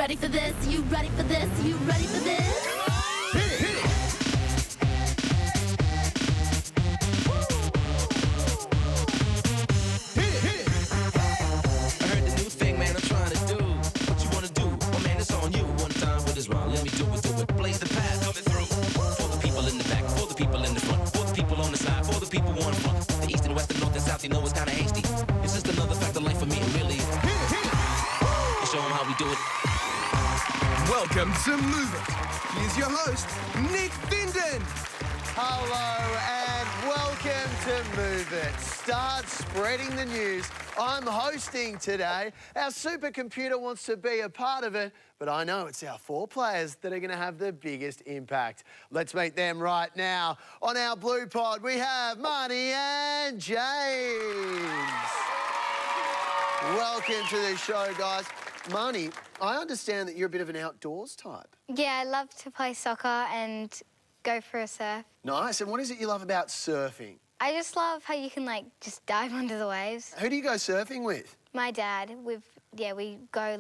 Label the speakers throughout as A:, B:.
A: ready for this? You ready for this? You ready for this?
B: Hit it.
C: I heard the new thing, man, I'm trying to do. What you wanna do? Oh man, it's on you. One time with this round, let me do it, Blaze the path, coming through. For the people in the back, for the people in the front, for the people on the side, for the people on the front. The east and west, the north and south, you know it's kinda hasty. It's just another fact of life for me, really. You show them how we do it.
B: Welcome to Move It. Here's your host, Nick Vindin.
D: Hello and welcome to Move It. Start spreading the news. I'm hosting today. Our supercomputer wants to be a part of it, but I know it's our 4 players that are going to have the biggest impact. Let's meet them right now. On our blue pod, we have Marnie and James. Welcome to the show, guys. Marnie, I understand that you're a bit of an outdoors type.
E: Yeah, I love to play soccer and go for a surf.
D: Nice. And what is it you love about surfing?
E: I just love how you can, just dive under the waves.
D: Who do you go surfing with?
E: My dad, we go,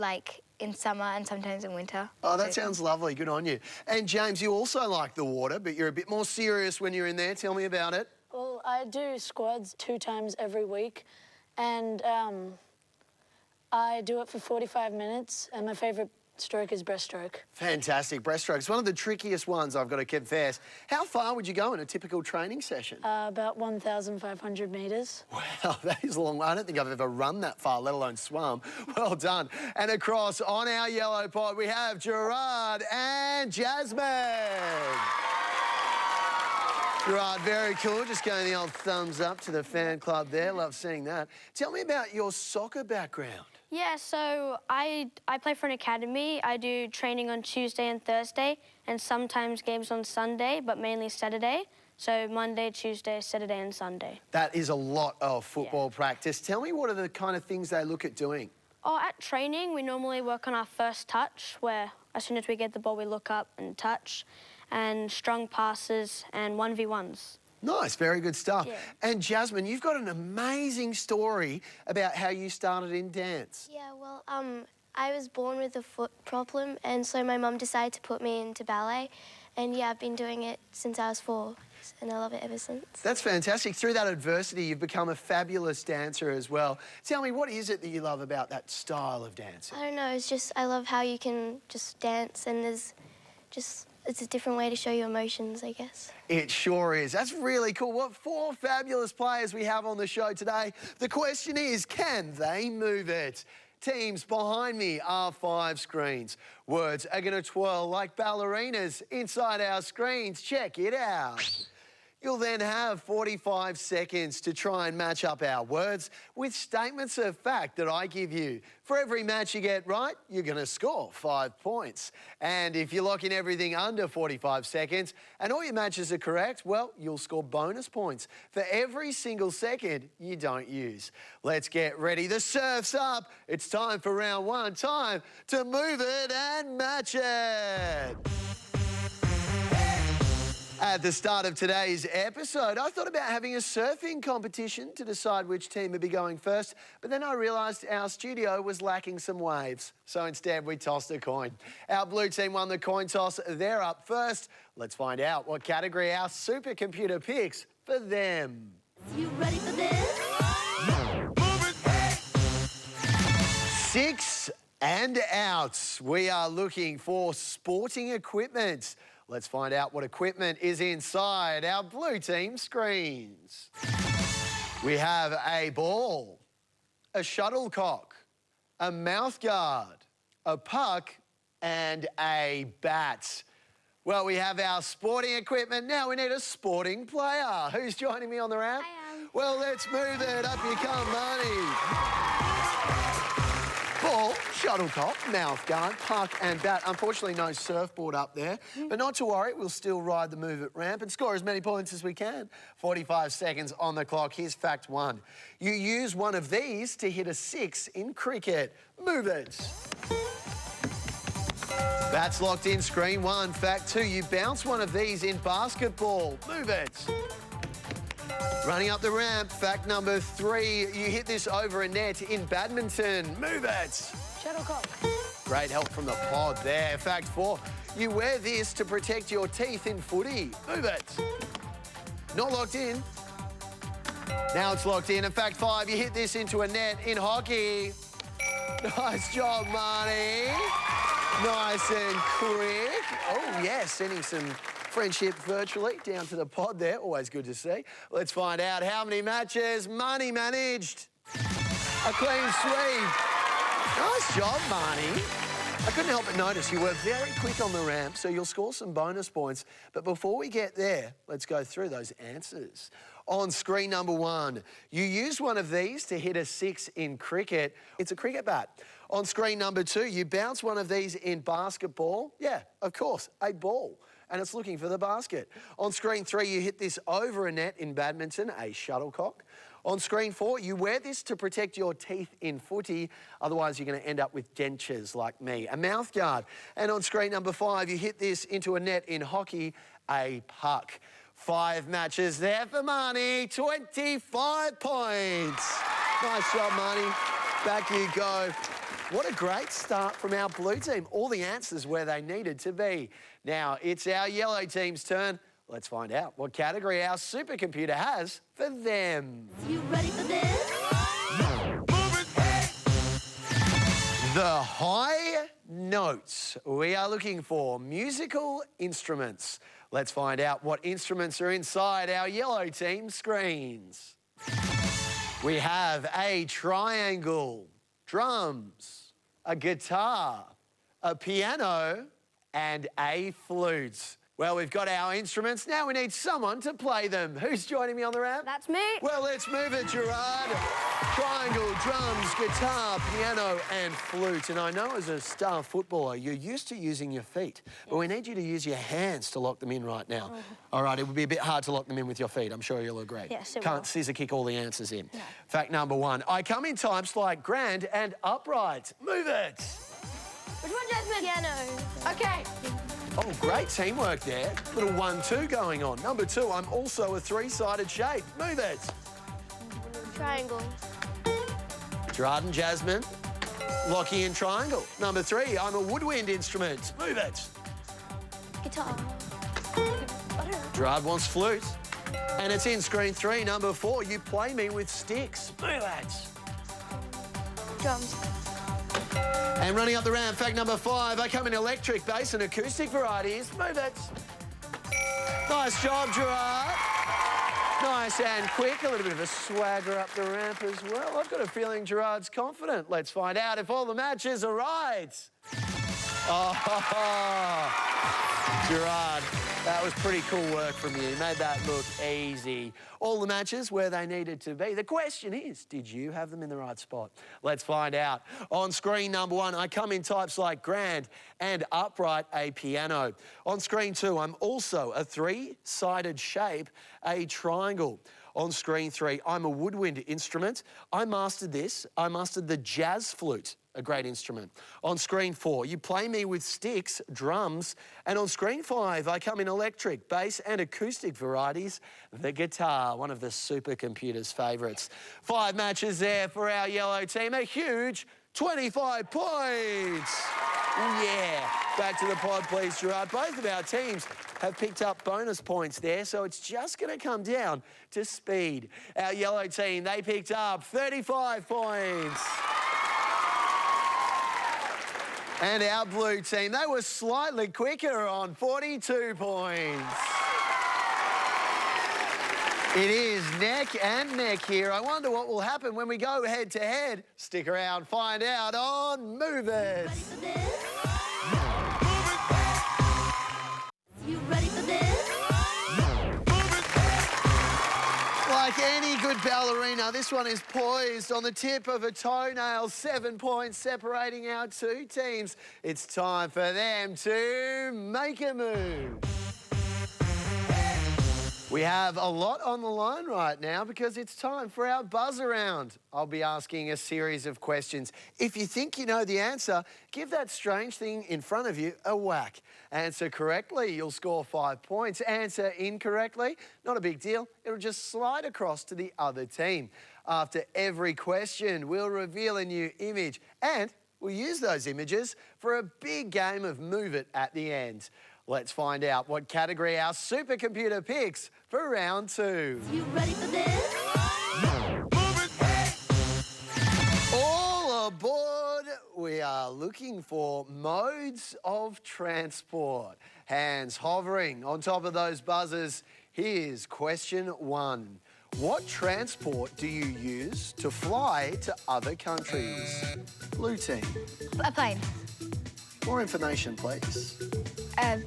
E: in summer and sometimes in winter.
D: Oh, that sounds lovely. Good on you. And, James, you also like the water, but you're a bit more serious when you're in there. Tell me about it.
F: Well, I do squads 2 times every week, and I do it for 45 minutes, and my favourite stroke is breaststroke.
D: Fantastic. Breaststroke. It's one of the trickiest ones, I've got to confess. How far would you go in a typical training session?
F: About 1,500 metres.
D: Wow, that is a long way. I don't think I've ever run that far, let alone swum. Well done. And across on our yellow pod, we have Gerard and Jasmine. Gerard, very cool. Just giving the old thumbs up to the fan club there. Love seeing that. Tell me about your soccer background.
G: Yeah, so I play for an academy. I do training on Tuesday and Thursday, and sometimes games on Sunday, but mainly Saturday. So Monday, Tuesday, Saturday, and Sunday.
D: That is a lot of football practice. Tell me, what are the kind of things they look at doing?
G: Oh, at training, we normally work on our first touch, where as soon as we get the ball, we look up and touch, and strong passes and 1v1s.
D: Nice, very good stuff.
G: Yeah.
D: And Jasmine, you've got an amazing story about how you started in dance.
H: Yeah, well, I was born with a foot problem, and so my mum decided to put me into ballet. And yeah, I've been doing it since I was 4, and I love it ever since.
D: That's fantastic. Through that adversity, you've become a fabulous dancer as well. Tell me, what is it that you love about that style of dancing?
H: I don't know, it's just, I love how you can just dance, and there's just, it's a different way to show your emotions, I guess.
D: It sure is. That's really cool. What 4 fabulous players we have on the show today. The question is, can they move it? Teams behind me are 5 screens. Words are going to twirl like ballerinas inside our screens. Check it out. You'll then have 45 seconds to try and match up our words with statements of fact that I give you. For every match you get right, you're going to score 5 points. And if you lock in everything under 45 seconds and all your matches are correct, well, you'll score bonus points for every single second you don't use. Let's get ready. The surf's up. It's time for round 1. Time to move it and match it. At the start of today's episode, I thought about having a surfing competition to decide which team would be going first, but then I realised our studio was lacking some waves. So instead, we tossed a coin. Our blue team won the coin toss. They're up first. Let's find out what category our supercomputer picks for them.
A: You ready for this?
B: Move it.
D: 6 and out. We are looking for sporting equipment. Let's find out what equipment is inside our blue team screens. We have a ball, a shuttlecock, a mouthguard, a puck, and a bat. Well, we have our sporting equipment. Now we need a sporting player. Who's joining me on the ramp?
E: I am.
D: Well, let's move it. Up you come, Marnie. Ball, shuttlecock, mouthguard, puck and bat. Unfortunately, no surfboard up there. But not to worry, we'll still ride the Move It ramp and score as many points as we can. 45 seconds on the clock. Here's fact 1. You use one of these to hit a 6 in cricket. Move it. That's locked in. Screen 1. Fact 2. You bounce one of these in basketball. Move it. Running up the ramp, fact number 3, you hit this over a net in badminton. Move it.
F: Shuttlecock.
D: Great help from the pod there. Fact 4, you wear this to protect your teeth in footy. Move it. Not locked in. Now it's locked in. And fact 5, you hit this into a net in hockey. Nice job, Marnie. Nice and quick. Oh, yes, sending some friendship virtually down to the pod there. Always good to see. Let's find out how many matches Marnie managed. A clean sweep. Nice job, Marnie. I couldn't help but notice you were very quick on the ramp, so you'll score some bonus points. But before we get there, let's go through those answers. On screen number 1, you use one of these to hit a 6 in cricket. It's a cricket bat. On screen number 2, you bounce one of these in basketball. Yeah, of course, a ball. And it's looking for the basket. On screen 3, you hit this over a net in badminton, a shuttlecock. On screen 4, you wear this to protect your teeth in footy, otherwise you're going to end up with dentures like me, a mouth guard. And on screen number 5, you hit this into a net in hockey, a puck. 5 matches there for Marnie, 25 points. Nice job, Marnie. Back you go. What a great start from our blue team. All the answers where they needed to be. Now, it's our yellow team's turn. Let's find out what category our supercomputer has for them.
A: You ready for this?
D: The high notes. We are looking for musical instruments. Let's find out what instruments are inside our yellow team screens. We have a triangle, drums, a guitar, a piano, and a flute. Well, we've got our instruments. Now we need someone to play them. Who's joining me on the ramp?
G: That's me.
D: Well, let's move it, Gerard. Triangle, drums, guitar, piano, and flute. And I know as a star footballer, you're used to using your feet, but we need you to use your hands to lock them in right now. All right, it would be a bit hard to lock them in with your feet. I'm sure you'll agree.
G: Yes, it
D: Can't
G: will.
D: scissor kick all the answers in.
G: No.
D: Fact number 1, I come in types like grand and upright. Move it.
G: Which one, Jasmine?
H: Piano.
G: Okay.
D: Oh, great teamwork there. Little 1-2 going on. Number 2, I'm also a 3-sided shape. Move it.
H: Triangle.
D: Gerard and Jasmine, Lockie and triangle. Number 3, I'm a woodwind instrument. Move it.
H: Guitar.
D: Gerard wants flute. And it's in screen 3. Number 4, you play me with sticks. Move it.
H: Drums.
D: And running up the ramp, fact number 5, I come in electric, bass and acoustic varieties. Move it. Nice job, Gerard. Nice and quick. A little bit of a swagger up the ramp as well. I've got a feeling Gerard's confident. Let's find out if all the matches are right. Oh, Gerard, that was pretty cool work from you. You made that look easy. All the matches where they needed to be. The question is, did you have them in the right spot? Let's find out. On screen number 1, I come in types like grand and upright, a piano. On screen 2, I'm also a 3-sided shape, a triangle. On screen 3, I'm a woodwind instrument. I mastered this. I mastered the jazz flute, a great instrument. On screen 4, you play me with sticks, drums. And on screen 5, I come in electric, bass and acoustic varieties, the guitar, one of the supercomputer's favourites. 5 matches there for our yellow team, a huge 25 points. Yeah. Back to the pod, please, Gerard. Both of our teams have picked up bonus points there, so it's just going to come down to speed. Our yellow team, they picked up 35 points. And our blue team, they were slightly quicker on 42 points. It is neck and neck here. I wonder what will happen when we go head to head. Stick around, find out on Move It.
A: Ready for this? You ready for this?
D: Like any good ballerina, this one is poised on the tip of a toenail. 7 points separating our 2 teams. It's time for them to make a move. We have a lot on the line right now because it's time for our buzz around. I'll be asking a series of questions. If you think you know the answer, give that strange thing in front of you a whack. Answer correctly, you'll score 5 points. Answer incorrectly, not a big deal. It'll just slide across to the other team. After every question, we'll reveal a new image and We'll use those images for a big game of Move It at the end. Let's find out what category our supercomputer picks for round 2.
A: You ready for this?
D: All aboard! We are looking for modes of transport. Hands hovering on top of those buzzers. Here's question 1. What transport do you use to fly to other countries? Blue team.
E: A plane.
D: More information, please.
F: An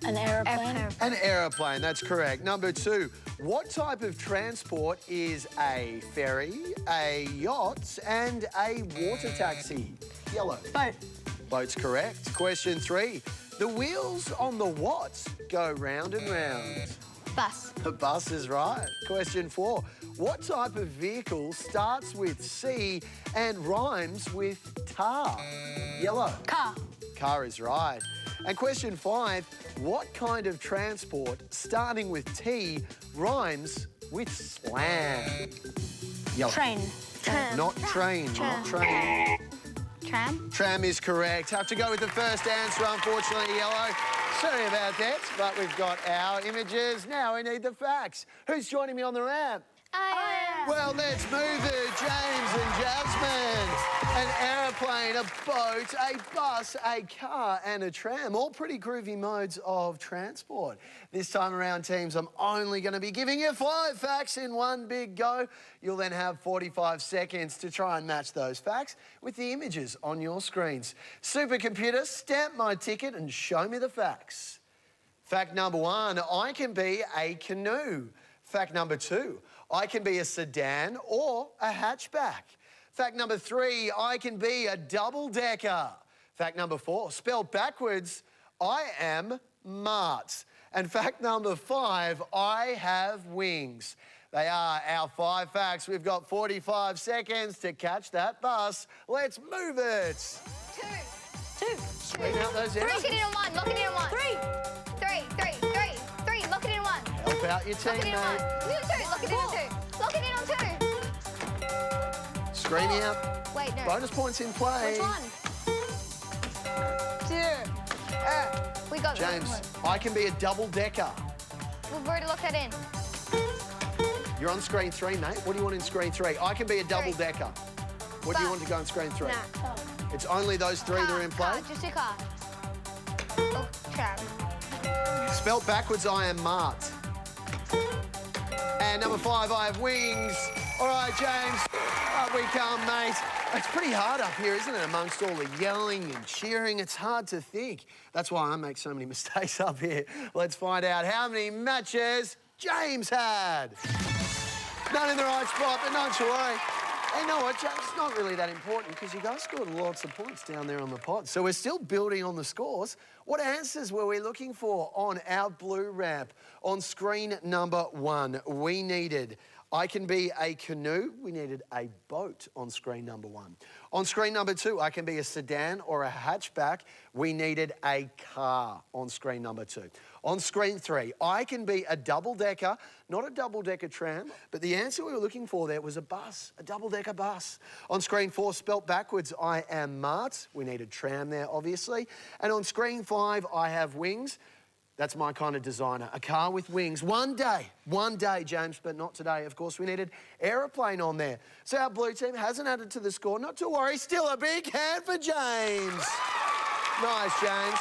F: aeroplane.
D: An aeroplane, that's correct. Number 2, what type of transport is a ferry, a yacht, and a water taxi? Yellow.
F: Boat.
D: Boat's correct. Question 3, the wheels on the what go round and round?
E: Bus.
D: The bus is right. Question 4, what type of vehicle starts with C and rhymes with tar? Yellow.
F: Car.
D: Car is right. And question 5, what kind of transport starting with T rhymes with slam? Yellow.
F: Train.
E: Tram.
D: Not train, not train.
E: Tram.
D: Tram is correct. Have to go with the first answer, unfortunately, Yellow. Sorry about that, but we've got our images. Now we need the facts. Who's joining me on the ramp?
E: I am.
D: Well, let's move it. James and Jasmine. An aeroplane, a boat, a bus, a car and a tram. All pretty groovy modes of transport. This time around, teams, I'm only going to be giving you 5 facts in one big go. You'll then have 45 seconds to try and match those facts with the images on your screens. Supercomputer, stamp my ticket and show me the facts. Fact number 1, I can be a canoe. Fact number 2, I can be a sedan or a hatchback. Fact number 3, I can be a double-decker. Fact number 4, spelled backwards, I am Mart. And fact number 5, I have wings. They are our 5 facts. We've got 45 seconds to catch that bus. Let's move it.
E: 2.
D: Screen out those
E: Lock
D: answers.
E: it in on 1. Lock it in on 1. 3. Lock it in on 1.
D: Help out your team,
E: Lock it in on 1.
D: mate.
E: Lock it in on 2. Lock it in on 2.
D: Screen out.
E: Wait, no.
D: Bonus points in play.
E: Which one? 2. We got
D: James,
E: this
D: I can be a double-decker.
E: one. We've already locked that in.
D: You're on screen 3, mate. What do you want in screen 3? I can be a double-decker. What do you
E: Bus.
D: want to go in screen 3?
E: Nah.
D: It's only those 3 that are in play?
E: Car, just a car. Oh, tram.
D: Spelt backwards, I am Mart. And number 5, I have wings. All right, James, up we come, mate. It's pretty hard up here, isn't it, amongst all the yelling and cheering? It's hard to think. That's why I make so many mistakes up here. Let's find out how many matches James had. None in the right spot, but not to worry. Hey, you know what, James? It's not really that important because you guys scored lots of points down there on the pod. So we're still building on the scores. What answers were we looking for on our blue ramp? On screen number 1, we needed I can be a canoe. We needed a boat on screen number 1. On screen number 2, I can be a sedan or a hatchback. We needed a car on screen number 2. On screen 3, I can be a double-decker, not a double-decker tram, but the answer we were looking for there was a bus, a double-decker bus. On screen 4, spelt backwards, I am Mart. We needed tram there, obviously. And on screen 5, I have wings. That's my kind of designer, a car with wings. One day, James, but not today. Of course, we needed aeroplane on there. So our blue team hasn't added to the score. Not to worry, still a big hand for James. Nice, James.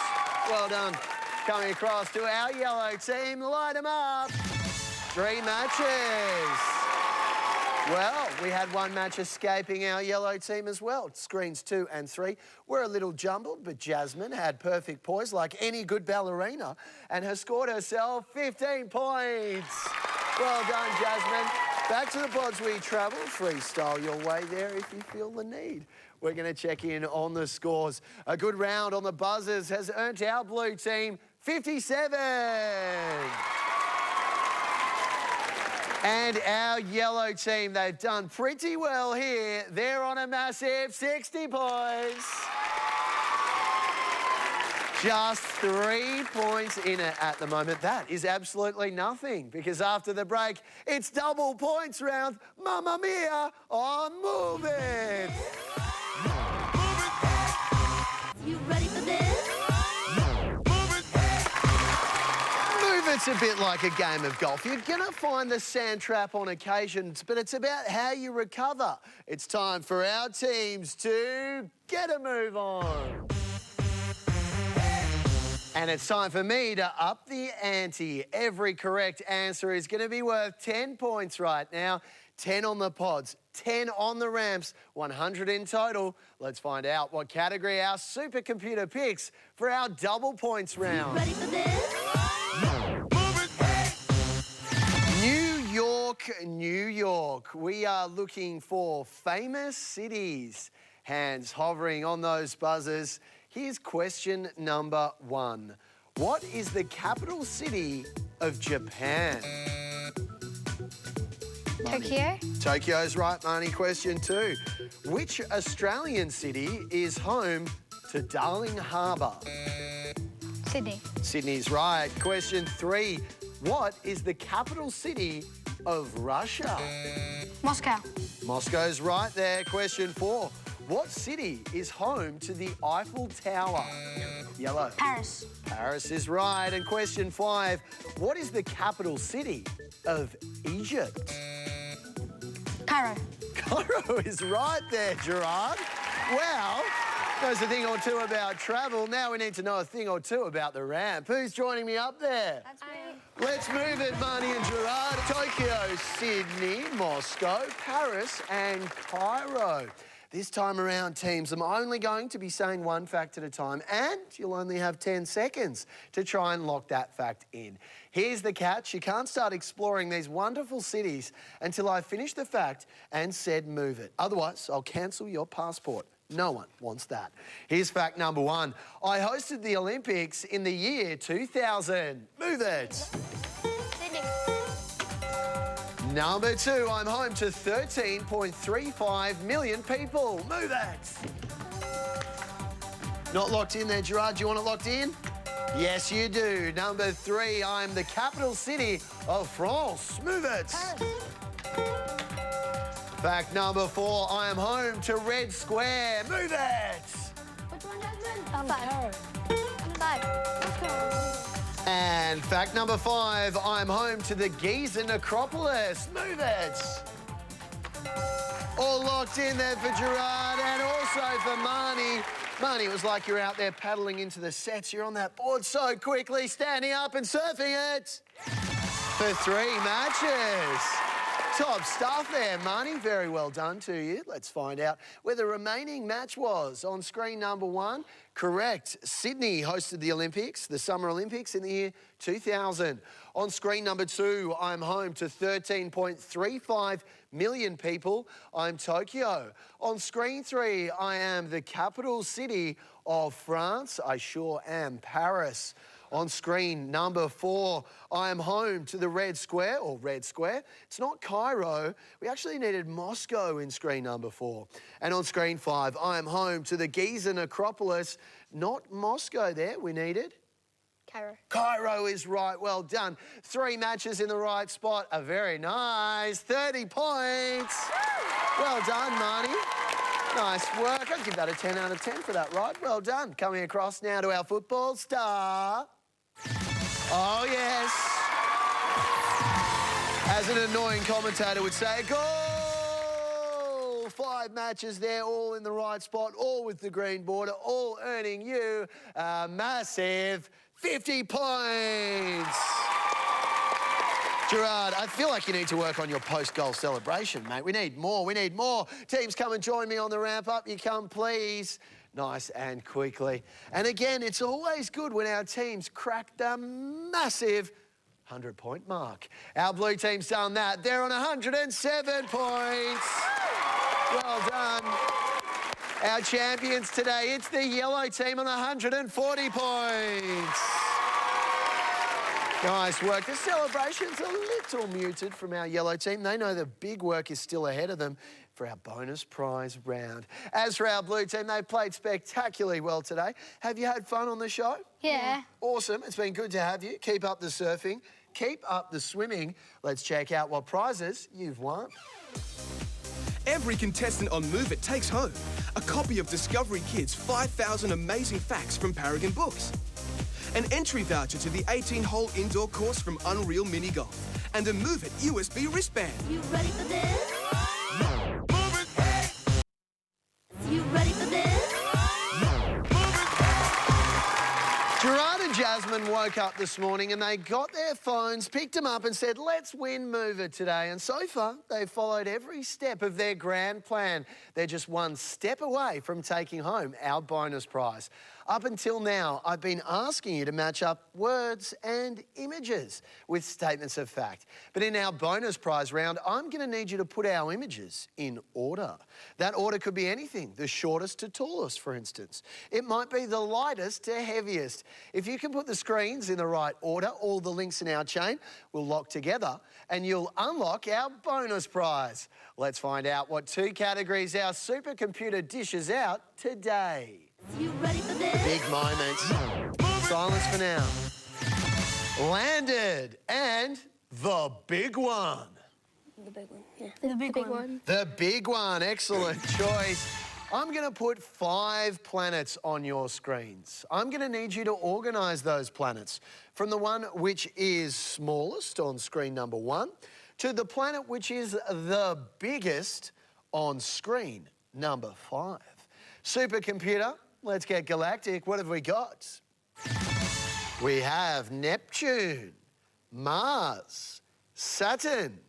D: Well done. Coming across to our yellow team, light them up. 3 matches. Well, we had 1 match escaping our yellow team as well. Screens 2 and 3 were a little jumbled, but Jasmine had perfect poise like any good ballerina and has scored herself 15 points. Well done, Jasmine. Back to the pods we travel. Freestyle your way there if you feel the need. We're going to check in on the scores. A good round on the buzzers has earned our blue team 57. And our yellow team, they've done pretty well here. They're on a massive 60 points. Just 3 points in it at the moment. That is absolutely nothing because after the break, it's double points round. Mamma mia, on Move It. It's a bit like a game of golf. You're going to find the sand trap on occasions, but it's about how you recover. It's time for our teams to get a move on. And it's time for me to up the ante. Every correct answer is going to be worth 10 points right now. 10 on the pods, 10 on the ramps, 100 in total. Let's find out what category our supercomputer picks for our double points round.
A: Ready for this?
D: New York. We are looking for famous cities. Hands hovering on those buzzers. Here's question number 1. What is the capital city of Japan?
E: Tokyo?
D: Tokyo's right, Marnie. Question 2. Which Australian city is home to Darling Harbour?
E: Sydney.
D: Sydney's right. Question 3. What is the capital city of Russia?
G: Moscow.
D: Moscow's right there. Question 4. What city is home to the Eiffel Tower? Yellow.
G: Paris.
D: Paris is right. And question 5. What is the capital city of Egypt?
G: Cairo.
D: Cairo is right there, Gerard. Well, knows a thing or two about travel. Now we need to know a thing or two about the ramp. Who's joining me up there?
E: That's me.
D: Let's move it, Marnie and Gerard. Tokyo, Sydney, Moscow, Paris and Cairo. This time around, teams, I'm only going to be saying one fact at a time, and you'll only have 10 seconds to try and lock that fact in. Here's the catch. You can't start exploring these wonderful cities until I finish the fact and said move it. Otherwise, I'll cancel your passport. No one wants that. Here's fact number 1. I hosted the Olympics in the year 2000. Move it.
E: Sydney.
D: Number 2, I'm home to 13.35 million people. Move it. Not locked in there, Gerard. Do you want it locked in? Yes, you do. Number 3, I'm the capital city of France. Move it. Fact number 4, I am home to Red Square. Move it.
E: Which one, Jasmine?
F: Cairo.
E: 5.
D: And fact number 5, I'm home to the Giza necropolis. Move it. All locked in there for Gerard and also for Marnie. Marnie, it was like you're out there paddling into the sets. You're on that board so quickly, standing up and surfing it for 3 matches. Top stuff there, Marnie. Very well done to you. Let's find out where the remaining match was. On screen number 1, correct. Sydney hosted the Olympics, the Summer Olympics in the year 2000. On screen number 2, I'm home to 13.35 million people. I'm Tokyo. On screen 3, I am the capital city of France. I sure am Paris. On screen number 4, I am home to the Red Square, or Red Square. It's not Cairo. We actually needed Moscow in screen number 4. And on screen 5, I am home to the Giza necropolis. Not Moscow there, we needed.
E: Cairo.
D: Cairo is right, well done. 3 matches in the right spot, a very nice 30 points. Well done, Marnie. Nice work. I'd give that a 10 out of 10 for that, right? Well done. Coming across now to our football star. Oh, yes. As an annoying commentator would say, goal! 5 matches there, all in the right spot, all with the green border, all earning you a massive 50 points. Gerard, I feel like you need to work on your post-goal celebration, mate. We need more, we need more. Teams, come and join me on the ramp. Up you come, please. Nice and quickly. And again, it's always good when our teams crack the massive 100-point mark. Our blue team's done that. They're on 107 points. Well done. Our champions today, it's the yellow team on 140 points. Nice work. The celebration's a little muted from our yellow team. They know the big work is still ahead of them for our bonus prize round. As for our blue team, they played spectacularly well today. Have you had fun on the show?
G: Yeah.
D: Awesome. It's been good to have you. Keep up the surfing. Keep up the swimming. Let's check out what prizes you've won.
B: Every contestant on Move It takes home a copy of Discovery Kids' 5,000 Amazing Facts from Paragon Books. an entry voucher to the 18-hole indoor course from Unreal Mini Golf, and a Move It USB wristband.
A: You ready for this? You ready for this?
D: Gerard and Jasmine woke up this morning and they got their phones, picked them up and said, let's win Move It today. And so far, they've followed every step of their grand plan. They're just one step away from taking home our bonus prize. Up until now, I've been asking you to match up words and images with statements of fact. But in our bonus prize round, I'm going to need you to put our images in order. That order could be anything, the shortest to tallest, for instance. It might be the lightest to heaviest. If you can put the screens in the right order, all the links in our chain will lock together and you'll unlock our bonus prize. Let's find out what two categories our supercomputer dishes out today.
A: You ready for this?
D: Big moments. Silence for now. Landed and the big one.
G: The big one, yeah.
E: The big one.
D: The big one, excellent choice. I'm going to put 5 planets on your screens. I'm going to need you to organise those planets from the one which is smallest on screen number 1 to the planet which is the biggest on screen number 5. Supercomputer, let's get galactic. What have we got? We have Neptune, Mars, Saturn,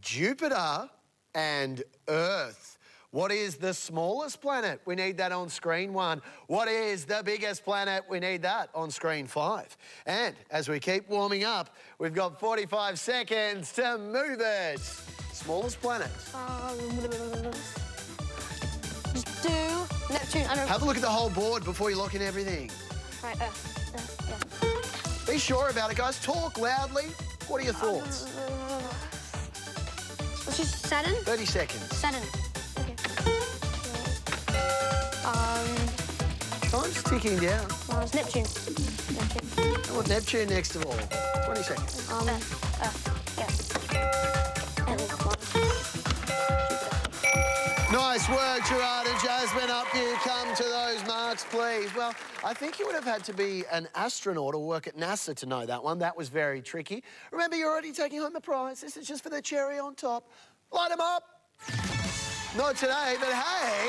D: Jupiter and Earth. What is the smallest planet? We need that on screen 1. What is the biggest planet? We need that on screen 5. And as we keep warming up, we've got 45 seconds to move it. Smallest planet.
G: Just do Neptune. I don't.
D: Have a look at the whole board before you lock in everything.
G: Right, yeah.
D: Be sure about it, guys. Talk loudly. What are your thoughts?
G: Let's just Saturn.
D: 30 seconds.
G: Saturn. Okay.
D: Time's ticking down.
G: It's Neptune. Neptune.
D: I want Neptune next of all. 20 seconds.
G: Yeah.
D: Nice work, Gerard and Jasmine. Up you come to those marks, please. Well, I think you would have had to be an astronaut or work at NASA to know that one. That was very tricky. Remember, you're already taking home the prize. This is just for the cherry on top. Light them up. Not today, but hey,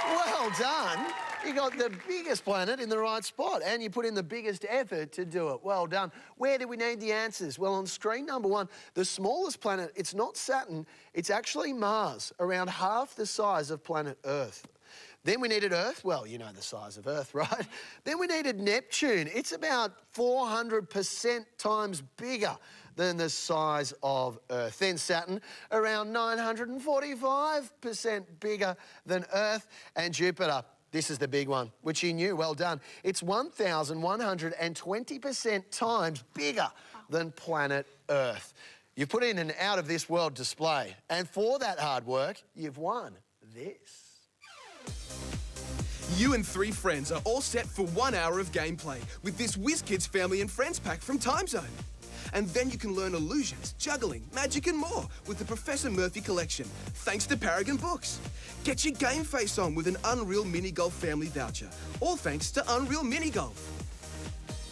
D: well done. You got the biggest planet in the right spot and you put in the biggest effort to do it. Well done. Where do we need the answers? Well, on screen number 1, the smallest planet, it's not Saturn, it's actually Mars, around half the size of planet Earth. Then we needed Earth. Well, you know the size of Earth, right? Then we needed Neptune. It's about 400% times bigger than the size of Earth. Then Saturn, around 945% bigger than Earth. And Jupiter, this is the big one, which you knew. Well done. It's 1,120% times bigger than planet Earth. You put in an out-of-this-world display. And for that hard work, you've won this.
B: You and 3 friends are all set for 1 hour of gameplay with this WizKids Family and Friends pack from Timezone. And then you can learn illusions, juggling, magic and more with the Professor Murphy collection, thanks to Paragon Books. Get your game face on with an Unreal Mini Golf family voucher, all thanks to Unreal Mini Golf.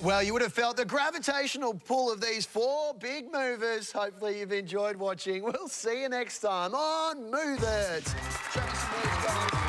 D: Well, you would have felt the gravitational pull of these 4 big movers. Hopefully you've enjoyed watching. We'll see you next time on Move It. Show me some moves, guys.